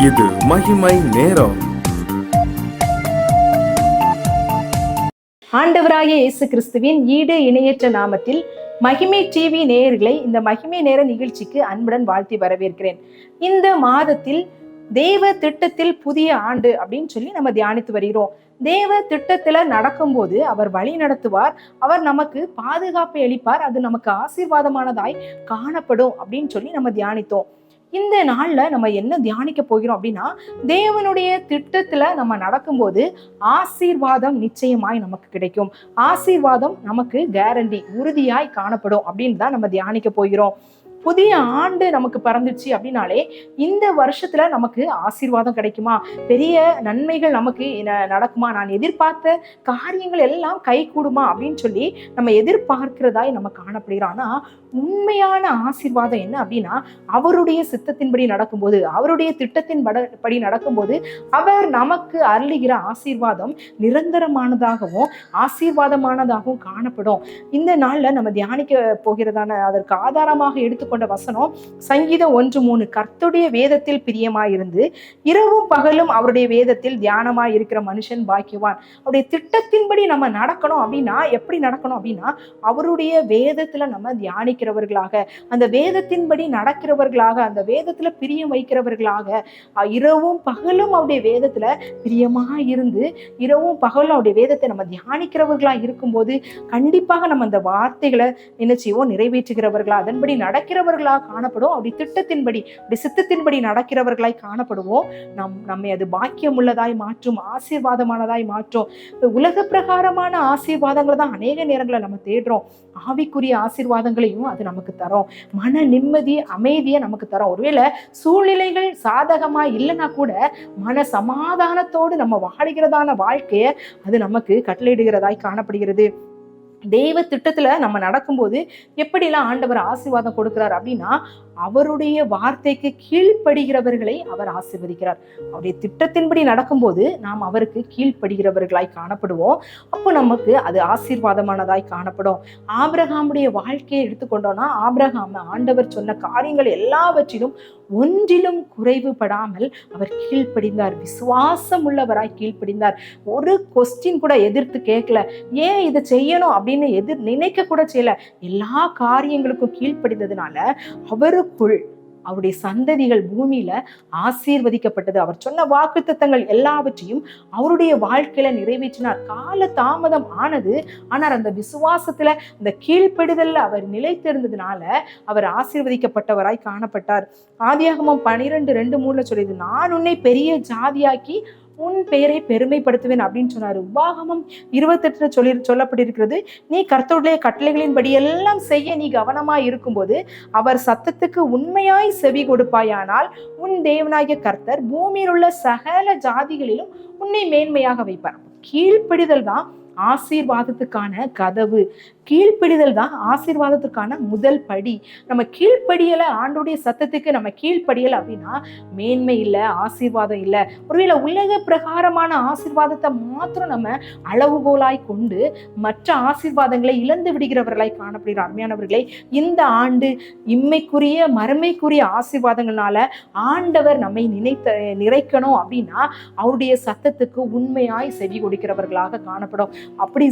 இது மகிமை நேரம். ஆண்டவராகிய இயேசு கிறிஸ்துவின் ஈடு இணையற்ற நாமத்தில் மகிமை டிவி நேயர்களை இந்த மகிமை நேர நிகழ்ச்சிக்கு அன்புடன் வாழ்த்தி வரவேற்கிறேன். இந்த மாதத்தில் தேவ திட்டத்தில் புதிய ஆண்டு அப்படின்னு சொல்லி நம்ம தியானித்து வருகிறோம். தேவ திட்டத்துல நடக்கும்போது அவர் வழி நடத்துவார், அவர் நமக்கு பாதுகாப்பை அளிப்பார், அது நமக்கு ஆசீர்வாதமானதாய் காணப்படும் அப்படின்னு சொல்லி நம்ம தியானித்தோம். இந்த நாள்ல நம்ம என்ன தியானிக்க போகிறோம் அப்படின்னா, தேவனுடைய திட்டத்துல நம்ம நடக்கும்போது ஆசீர்வாதம் நிச்சயமாய் நமக்கு கிடைக்கும். ஆசீர்வாதம் நமக்கு கேரண்டி, உறுதியாய் காணப்படும் அப்படின்னு தான் நம்ம தியானிக்க போகிறோம். புதிய ஆண்டு நமக்கு பிறந்துச்சு அப்படின்னாலே இந்த வருஷத்துல நமக்கு ஆசீர்வாதம் கிடைக்குமா, பெரிய நன்மைகள் நமக்கு நடக்குமா, நான் எதிர்பார்த்த காரியங்கள் எல்லாம் கை கூடுமா அப்படின்னு சொல்லி நம்ம எதிர்பார்க்கிறதாய் நம்ம காணப்படுகிறோம். ஆனா உண்மையான ஆசீர்வாதம் என்ன அப்படின்னா, அவருடைய சித்தத்தின்படி நடக்கும்போது, அவருடைய திட்டத்தின் படி நடக்கும்போது அவர் நமக்கு அருளுகிற ஆசீர்வாதம் நிரந்தரமானதாகவும் ஆசீர்வாதமானதாகவும் காணப்படும். இந்த நாள்ல நம்ம தியானிக்க போகிறதான அதற்கு ஆதாரமாக எடுத்துக்கொண்ட வசனம் சங்கீதம் 1:3. கர்த்தருடைய வேதத்தில் பிரியமாயிருந்து இரவும் பகலும் அவருடைய வேதத்தில் தியானமாய் இருக்கிற மனுஷன் பாக்கியவான். அவருடைய திட்டத்தின்படி நம்ம நடக்கணும் அப்படின்னா எப்படி நடக்கணும் அப்படின்னா, அவருடைய வேதத்துல நம்ம தியானிக்கிறவர்களாக, அந்த வேதத்தின்படி நடக்கிறவர்களாக, அந்த வேதத்துல பிரியம் வைக்கிறவர்களாக, இரவும் பகலும் அவருடைய வேதத்துல பிரியமா இருந்து இரவும் பகலும் அவருடைய வேதத்தை நம்ம தியானிக்கிறவர்களா இருக்கும்போது கண்டிப்பாக நம்ம அந்த வார்த்தைகளை என்ன செய்வோம், நிறைவேற்றுகிறவர்களா, அதன்படி நடக்கிறவர்களாக காணப்படும். அப்படி திட்டத்தின்படி, அப்படி சித்தத்தின்படி நடக்கிறவர்களாய் காணப்படுவோம். நம்மை அது பாக்கியம் உள்ளதாய் மாற்றும், ஆசீர்வாதமானதாய் மாற்றும். உலக பிரகாரமான ஆசீர்வாதங்களை தான் அநேக நேரங்களை நம்ம தேடுறோம். ஆவிக்குரிய ஆசீர்வாதங்களையும் அது நமக்கு தரும். மன நிம்மதி, அமைதியை நமக்கு தரும். ஒருவேளை சூழ்நிலைகள் சாதகமா இல்லைன்னா கூட மன சமாதானத்தோடு நம்ம வாழுகிறதான வாழ்க்கையை அது நமக்கு கட்டளையிடுகிறதாய் காணப்படுகிறது. தெய்வ திட்டத்துல நம்ம நடக்கும்போது எப்படிலாம் ஆண்டவர் ஆசீர்வாதம் கொடுக்கிறார் அப்படின்னா, அவருடைய வார்த்தைக்கு கீழ்ப்படுகிறவர்களை அவர் ஆசீர்வதிக்கிறார். அவருடைய திட்டத்தின்படி நடக்கும்போது நாம் அவருக்கு கீழ்ப்படுகிறவர்களாய் காணப்படுவோம். அப்போ நமக்கு அது ஆசீர்வாதமானதாய் காணப்படும். ஆபிரகாமுடைய வாழ்க்கையை எடுத்துக்கொண்டோம்னா, ஆபிரகாம் ஆண்டவர் சொன்ன காரியங்கள் எல்லாவற்றிலும் ஒன்றிலும் குறைவுபடாமல் அவர் கீழ்ப்படிந்தார். விசுவாசம் உள்ளவராய் கீழ்ப்படிந்தார். ஒரு கொஸ்டின் கூட எதிர்த்து கேட்கல, ஏன் இதை செய்யணும் அப்படின்னு நினைக்க கூட செய்யல. எல்லா காரியங்களுக்கும் கீழ்ப்படிந்ததுனால அவருக்குள் அவருடைய சந்ததிகள் பூமியில ஆசீர்வதிக்கப்பட்டது. அவர் சொன்ன வாக்குத்தத்தங்கள் எல்லாவற்றையும் அவருடைய வாழ்க்கையில நிறைவேற்றினார். கால தாமதம் ஆனது, ஆனால் அந்த விசுவாசத்துல, அந்த கீழ்ப்படிதல்ல அவர் நிலைத்திருந்ததுனால அவர் ஆசீர்வதிக்கப்பட்டவராய் காணப்பட்டார். ஆதியாகமம் 12:2-3 சொல்லியது, நான் உன்னை பெரிய ஜாதியாக்கி உன் பெயரை பெருமைப்படுத்துவேன் அப்படின்னு சொன்னாரு. உபாகமம் 28 சொல்லப்பட்டிருக்கிறது, நீ கர்த்தருடைய கட்டளைகளின் படி எல்லாம் செய்ய நீ கவனமாய் இருக்கும்போது அவர் சத்தத்துக்கு உண்மையாய் செவி கொடுப்பாயானால் உன் தேவனாகிய கர்த்தர் பூமியில் உள்ள சகல ஜாதிகளிலும் உன்னை மேன்மையாக வைப்பார். கீழ்ப்படிதல் தான் ஆசீர்வாதத்துக்கான கதவு. கீழ்ப்படிதல் தான் ஆசீர்வாதத்துக்கான முதல் படி. நம்ம கீழ்ப்படியலை, ஆண்டோடைய சத்தத்துக்கு நம்ம கீழ்ப்படியலை அப்படின்னா மேன்மை இல்லை, ஆசீர்வாதம் இல்லை. ஒருவேளை உலக பிரகாரமான ஆசீர்வாதத்தை மாத்திரம் நம்ம அளவுகோலாய் கொண்டு மற்ற ஆசீர்வாதங்களை இழந்து விடுகிறவர்களாய் காணப்படுகிற அருமையானவர்களே, இந்த ஆண்டு இம்மைக்குரிய மறுமைக்குரிய ஆசீர்வாதங்களால ஆண்டவர் நம்மை நிறைக்கணும் அப்படின்னா அவருடைய சத்தத்துக்கு உண்மையாய் செவி கொடுக்கிறவர்களாக காணப்படும். அப்படி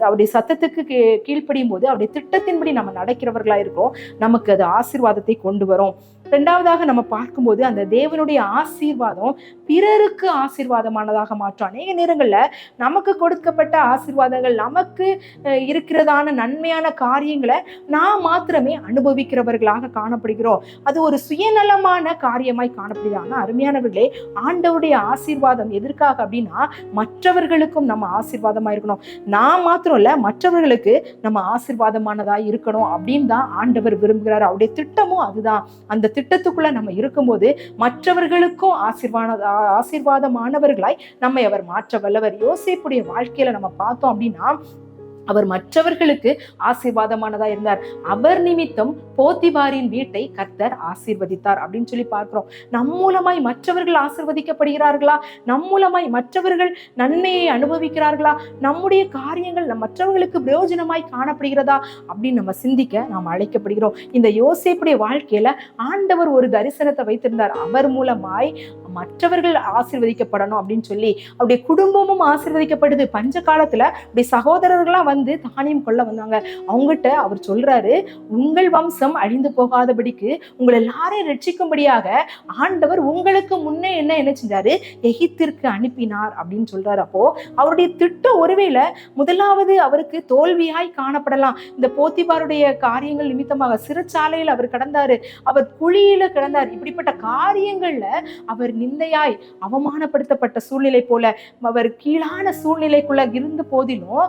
அவருடைய சத்தத்துக்கு கீழ்ப்படியும் போது அவருடைய திட்டத்தின்படி நம்ம நடக்கிறவர்களா இருக்கோம், நமக்கு அது ஆசீர்வாதத்தை கொண்டு வரும். இரண்டாவதாக நம்ம பார்க்கும்போது அந்த தேவனுடைய ஆசீர்வாதம் பிறருக்கு ஆசீர்வாதமானதாக மாற்றும். அநேக நேரங்கள்ல நமக்கு கொடுக்கப்பட்ட ஆசீர்வாதங்கள், நமக்கு இருக்கிறதான நன்மையான காரியங்களை நான் மாத்திரமே அனுபவிக்கிறவர்களாக காணப்படுகிறோம். அது ஒரு சுயநலமான காரியமாய் காணப்படுது. ஆனா அருமையானவர்களே, ஆண்டவருடைய ஆசீர்வாதம் எதற்காக அப்படின்னா மற்றவர்களுக்கும் நம்ம ஆசீர்வாதமா இருக்கணும். நான் மாத்திரம் இல்ல, மற்றவர்களுக்கு நம்ம ஆசீர்வாதமானதா இருக்கணும் அப்படின்னு தான் ஆண்டவர் விரும்புகிறார். அவருடைய திட்டமும் அதுதான். அந்த திட்டத்துக்குள்ள நம்ம இருக்கும்போது மற்றவர்களுக்கும் ஆசீர்வாதமானவர்களாய் நம்மை அவர் மாற்ற வல்லவர். யோசேப்புடைய வாழ்க்கையில நம்ம பார்த்தோம் அப்படின்னா, அவர் மற்றவர்களுக்கு ஆசீர்வாதமானதா இருந்தார். அவர் நிமித்தம் போத்திபாரின் வீட்டை கர்த்தர் ஆசீர்வதித்தார் அப்படின்னு சொல்லி பார்க்கிறோம். நம் மூலமாய் மற்றவர்கள் ஆசீர்வதிக்கப்படுகிறார்களா? நம் மூலமாய் மற்றவர்கள் நன்மையை அனுபவிக்கிறார்களா? நம்முடைய காரியங்கள் மற்றவர்களுக்கு பிரயோஜனமாய் காணப்படுகிறதா அப்படின்னு நம்ம சிந்திக்க நாம் அழைக்கப்படுகிறோம். இந்த யோசேப்புடைய வாழ்க்கையில ஆண்டவர் ஒரு தரிசனத்தை வைத்திருந்தார். அவர் மூலமாய் மற்றவர்கள் ஆசீர்வதிக்கப்படணும் அப்படின்னு சொல்லி அவருடைய குடும்பமும் ஆசீர்வதிக்கப்படுது. பஞ்ச காலத்துல அப்படி சகோதரர்களா வந்து தானியம் கொள்ள வந்தாங்க. அவங்ககிட்ட அவர் சொல்றாரு, உங்கள் வம்சம் அழிந்து போகாதபடிக்கு உங்களை எல்லாரையும் ரட்சிக்கும்படியாக ஆண்டவர் உங்களுக்கு முன்னே என்ன செஞ்சாரு, எகிப்திற்கு அனுப்பினார் அப்படின்னு சொல்றாரு. அப்போ அவருடைய திட்டம் ஒருவேளை முதலாவது அவருக்கு தோல்வியாய் காணப்படலாம். இந்த போத்திபாருடைய காரியங்கள் நிமித்தமாக சிறைச்சாலையில் அவர் கடந்தாரு, அவர் குழியில கிடந்தார். இப்படிப்பட்ட காரியங்கள்ல அவர் நிந்தையாய் அவமானப்படுத்தப்பட்ட சூழ்நிலை போல அவர் கீழான சூழ்நிலைக்குள்ள இருந்த போதிலும்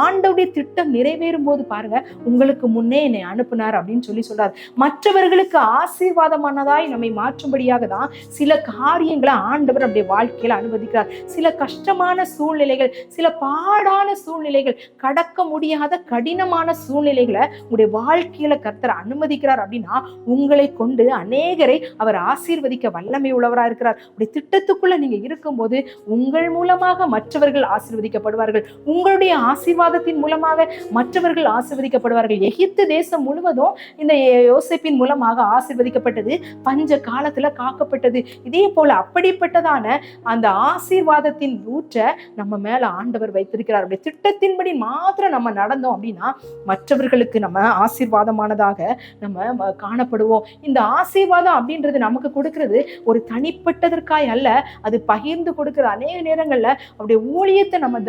ஆண்டவருடைய திட்டம் நிறைவேறும் போது பாருங்க, உங்களுக்கு முன்னே என்னை அனுப்புனார் அப்படின்னு சொல்றார். மற்றவர்களுக்கு ஆசீர்வாதமானதாய் நம்மை மாற்றும்படியாக தான் சில காரியங்களை ஆண்டவர் நம்முடைய வாழ்க்கையில அனுமதிக்கிறார். சில கஷ்டமான சூழ்நிலைகள், சில பாடான சூழ்நிலைகள், கடக்க முடியாத கடினமான சூழ்நிலைகளை உங்களுடைய வாழ்க்கையில கர்த்தர் அனுமதிக்கிறார் அப்படின்னா உங்களை கொண்டு அநேகரை அவர் ஆசீர்வதிக்க வல்லமை உள்ளவராக இருக்கிறார். உடைய திட்டத்துக்குள்ள நீங்க இருக்கும்போது உங்கள் மூலமாக மற்றவர்கள் ஆசீர்வதிக்கப்படுவார்கள். உங்களுடைய ஆசீர்வாதத்தின் மூலமாக மற்றவர்கள் ஆசீர்வதிக்கப்படுவார்கள். எகிப்து தேசம் முழுவதும் இந்த யோசேப்பின் மூலமாக ஆசீர்வதிக்கப்பட்டது, பஞ்ச காலத்துல காக்கப்பட்டது. இதே போல அப்படிப்பட்டதான அந்த ஆசீர்வாதத்தின் ஊற்றை நம்ம மேல ஆண்டவர் வைத்திருக்கிறார். அப்படி திட்டத்தின்படி மாத்திரம் நம்ம நடந்தோம் அப்படின்னா மற்றவர்களுக்கு நம்ம ஆசீர்வாதமானதாக நம்ம காணப்படுவோம். இந்த ஆசீர்வாதம் அப்படின்றது நமக்கு கொடுக்கிறது ஒரு தனிப்பட்டதற்காய் அல்ல, அது பகிர்ந்து கொடுக்கிற. அநேக நேரங்கள்ல அப்படி ஊழியத்தை நம்ம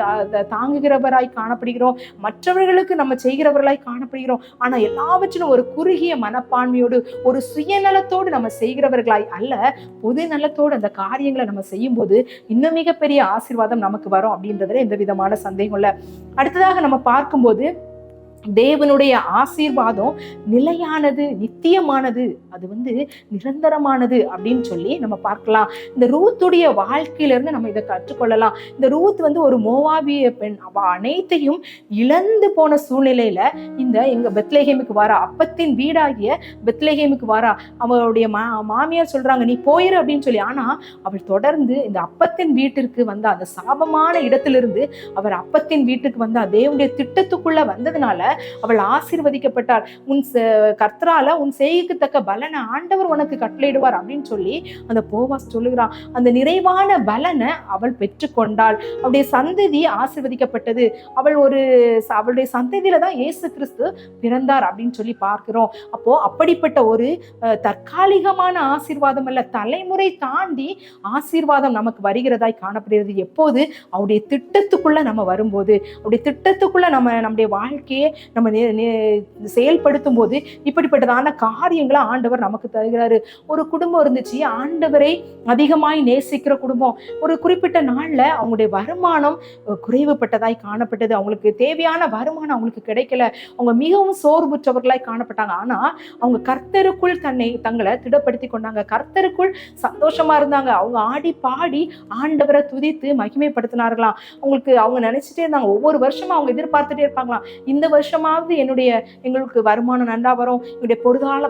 தாங்குகிறவராய் காணப்படுகிறோம், மற்றவர்களுக்கு நம்ம செய்கிறவர்களாய் காணப்படுகிறோம். ஆனா எல்லாவற்றிலும் ஒரு குறுகிய மனப்பான்மையோடு, ஒரு சுயநலத்தோடு நம்ம செய்கிறவர்களாய் அல்ல, பொது நலத்தோடு அந்த காரியங்களை நம்ம செய்யும் போது இன்னும் மிகப்பெரிய ஆசீர்வாதம் நமக்கு வரும் அப்படின்றதுல எந்த விதமான சந்தேகம் இல்லை. அடுத்ததாக நம்ம பார்க்கும்போது தேவனுடைய ஆசீர்வாதம் நிலையானது, நித்தியமானது, அது நிரந்தரமானது அப்படின்னு சொல்லி நம்ம பார்க்கலாம். இந்த ரூத்துடைய வாழ்க்கையிலிருந்து நம்ம இதை கற்றுக்கொள்ளலாம். இந்த ரூத் ஒரு மோவாபிய பெண். அவ அனைத்தையும் இழந்து போன சூழ்நிலையில இந்த எங்க பெத்லெகேமுக்கு வாரா, அப்பத்தின் வீடாகிய பெத்லெகேமுக்கு வாரா. அவளுடைய மாமியார் சொல்றாங்க நீ போயிரு அப்படின்னு சொல்லி. ஆனா அவள் தொடர்ந்து இந்த அப்பத்தின் வீட்டிற்கு வந்தா. அந்த சாபமான இடத்திலிருந்து அவர் அப்பத்தின் வீட்டுக்கு வந்தா. தேவனுடைய திட்டத்துக்குள்ள வந்ததுனால அவள் ஆசீர்வதிக்கப்பட்டாள். உன் கர்த்தரால உன் செய்கைக்கு தக்க பலனை ஆண்டவர் உனக்கு கட்டளையிடுவார் அப்படின்னு சொல்லி அந்த போவாஸ் சொல்லுகிறான். அந்த நிறைவான பலனை அவள் பெற்றுக்கொண்டாள். அவளுடைய சந்ததி ஆசீர்வதிக்கப்பட்டது. அவளுடைய சந்ததியில தான் இயேசு கிறிஸ்து பிறந்தார் அப்படின்னு சொல்லி பார்க்கிறோம். அப்போ அப்படிப்பட்ட ஒரு தற்காலிகமான ஆசீர்வாதம் அல்ல, தலைமுறை தாண்டி ஆசீர்வாதம் நமக்கு வருகிறதாய் காணப்படுகிறது. எப்போது அவருடைய திட்டத்துக்குள்ள நம்ம வரும்போது, அவருடைய திட்டத்துக்குள்ள நம்முடைய வாழ்க்கையை நம்ம செயல்படுத்தும் போது இப்படிப்பட்டதான காரியங்களை ஆண்டவர் நமக்கு தருகிறாரு. ஒரு குடும்பம் இருந்துச்சு, ஆண்டவரை அதிகமாய் நேசிக்கிற குடும்பம். ஒரு குறிப்பிட்ட நாள்ல அவங்களுடைய வருமானம் குறைவுபட்டதாய் காணப்பட்டது. அவங்களுக்கு தேவையான வருமானம் அவங்களுக்கு கிடைக்கல. அவங்க மிகவும் சோர்வுற்றவர்களாய் காணப்பட்டாங்க. ஆனா அவங்க கர்த்தருக்குள் தங்களை திடப்படுத்தி கொண்டாங்க. கர்த்தருக்குள் சந்தோஷமா இருந்தாங்க. அவங்க ஆடி பாடி ஆண்டவரை துதித்து மகிமைப்படுத்தினார்களாம். அவங்க நினைச்சிட்டே இருந்தாங்க, ஒவ்வொரு வருஷமும் அவங்க எதிர்பார்த்துட்டே இருப்பாங்களாம், இந்த வருஷமாவது எங்களுக்கு வருமானம் நன்றா வரும், எங்களுடைய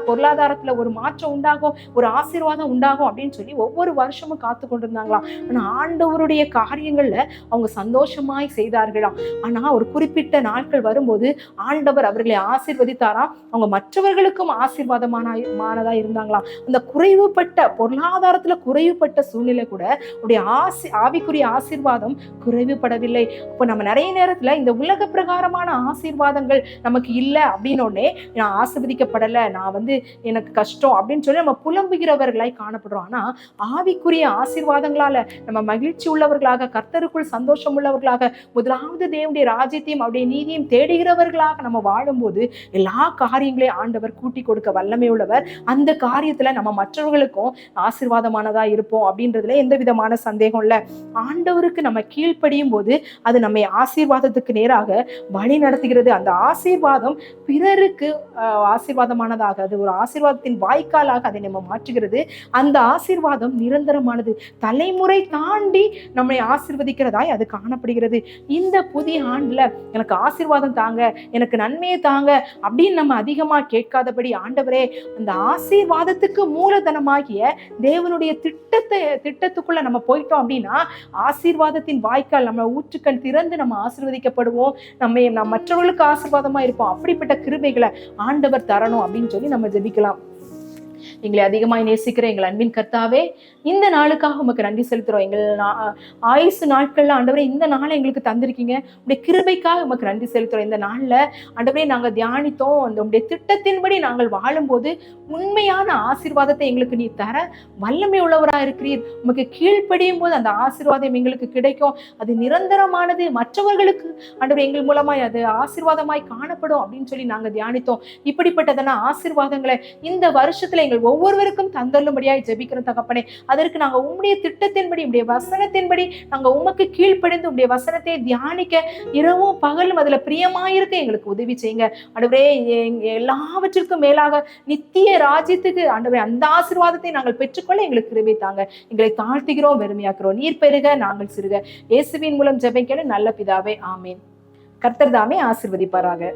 பொருளாதாரத்துல ஒரு மாற்றம் உண்டாகும், ஒரு ஆசீர்வாதம் உண்டாகும் அப்படின்னு சொல்லி ஒவ்வொரு வருஷமும் காத்து கொண்டிருந்தாங்களாம். ஆனா ஆண்டவருடைய காரியங்கள்ல அவங்க சந்தோஷமாய் செய்தார்களாம். ஆனா ஒரு குறிப்பிட்ட நாட்கள் வரும்போது ஆண்டவர் அவர்களை ஆசீர்வதித்தாராம். அவங்க மற்றவர்களுக்கும் ஆசீர்வாதமானதா இருந்தாங்களாம். அந்த குறைவுபட்ட பொருளாதாரத்துல குறைவுபட்ட சூழ்நிலை கூட உடைய ஆவிக்குரிய ஆசீர்வாதம் குறைவுபடவில்லை. அப்போ நம்ம நிறைய நேரத்துல இந்த உலக பிரகாரமான ஆசீர்வாதங்கள் நமக்கு இல்லை அப்படின்னோடனே நான் ஆசீர்வதிக்கப்படலை, நான் எனக்கு கஷ்டம் அப்படின்னு சொல்லி நம்ம புலம்புகிறவர்களாய் காணப்படுறோம். ஆனா ஆவிக்குரிய ஆசீர்வாதங்களால நம்ம மகிழ்ச்சி உள்ளவர்களாக, கர்த்தருக்குள் சந்தோஷம் உள்ளவர்களாக, முதலாவது தேவனுடைய ராஜ்யத்தையும் அவருடைய நீதியையும் தேடுகிறவர்களாக நம்ம வாழும்போது எல்லா காரியங்களையும் ஆண்டவர் கூட்டி கொடுக்க வல்லமை உள்ளவர். அந்த காரியத்துல நம்ம மற்றவர்களுக்கும் ஆசீர்வாதமானதா இருப்போம் அப்படின்றதுல எந்த விதமான சந்தேகம் இல்லை. ஆண்டவருக்கு நம்ம கீழ்ப்படியும் போது அது நம்மை ஆசீர்வாதத்துக்கு நேராக வழி நடத்துகிறது. அந்த ஆசீர்வாதம் பிறருக்கு ஆசீர்வாதமானதாக, அது ஒரு ஆசீர்வாதத்தின் வாய்க்காலாக அதை நம்ம மாற்றுகிறது. அந்த ஆசீர்வாதம் நிரந்தரமானது, தலைமுறை தாண்டி நம்மை ஆசீர்வதிக்கிறதாய் அது காணப்படுகிறது. இந்த புதிய ஆண்டுல எனக்கு ஆசீர்வாதம் தாங்க, எனக்கு நன்மையை தாங்க அப்படின்னு நம்ம அதிகமா கேட்காதபடி, ஆண்டவரே அந்த ஆசீர்வாதத்துக்கு மூலதனமாகிய தேவனுடைய திட்டத்துக்குள்ள நம்ம போயிட்டோம் அப்படின்னா ஆசீர்வாதத்தின் வாய்க்கால் நம்ம ஊற்றுக்கண் திறந்து நம்ம ஆசீர்வதிக்கப்படுவோம். நம்ம மற்றவர்களுக்கு ஆசீர்வாதமா இருப்போம். அப்படிப்பட்ட கிருபைகளை ஆண்டவர் தரணும் அப்படின்னு சொல்லி நம்ம ஜெபிக்கலாம். எங்களை அதிகமாய் நேசிக்கிற எங்கள் அன்பின் கர்த்தாவே, இந்த நாளுக்காக உமக்கு நன்றி செலுத்துறோம். எங்கள் ஆயுசு நாட்கள்ல ஆண்டவரே இந்த நாளை எங்களுக்கு தந்திருக்கீங்க. உடைய கிருபைக்காக உமக்கு நன்றி செலுத்துறோம். இந்த நாள்ல ஆண்டவரே நாங்க தியானித்தோம். அந்த உடைய திட்டத்தின்படி நாங்கள் வாழும்போது உண்மையான ஆசீர்வாதத்தை எங்களுக்கு நீ தர வல்லமை உள்ளவரா இருக்கிறீர். உமக்கு கீழ்ப்படியும் போது அந்த ஆசீர்வாதம் எங்களுக்கு கிடைக்கும். அது நிரந்தரமானது. மற்றவர்களுக்கு ஆண்டவரே எங்கள் மூலமாய் அது ஆசீர்வாதமாய் காணப்படும் அப்படின்னு சொல்லி நாங்க தியானித்தோம். இப்படிப்பட்டதான ஆசீர்வாதங்களை இந்த வருஷத்துல எங்கள் ஒவ்வொருவருக்கும் தந்தள்ளும்படியாய் ஜெபிக்கிறோம் தகப்பனே. அதற்கு நாங்க உம்முடைய திட்டத்தின்படி, உம்முடைய வசனத்தின்படி நாங்க உமக்கு கீழ்ப்படிந்து உம்முடைய வசனத்தை தியானிக்க இரவும் பகலும் அதுல பிரியமாயிருக்க எங்களுக்கு உதவி செய்யுங்க ஆண்டவரே. எல்லாவற்றிற்கும் மேலாக நித்திய ராஜ்யத்துக்கு ஆண்டவரே அந்த ஆசீர்வாதத்தை நாங்கள் பெற்றுக்கொள்ள எங்களுக்கு கிருபை தாங்க. எங்களை தாழ்த்துகிறோம், வெறுமையாக்குறோம். நீர் பெருக, நாங்கள் சிறுக. இயேசுவின் மூலம் ஜெபிக்கிற நல்ல பிதாவே, ஆமீன். கர்த்தர் தாமே ஆசீர்வதிப்பாராக.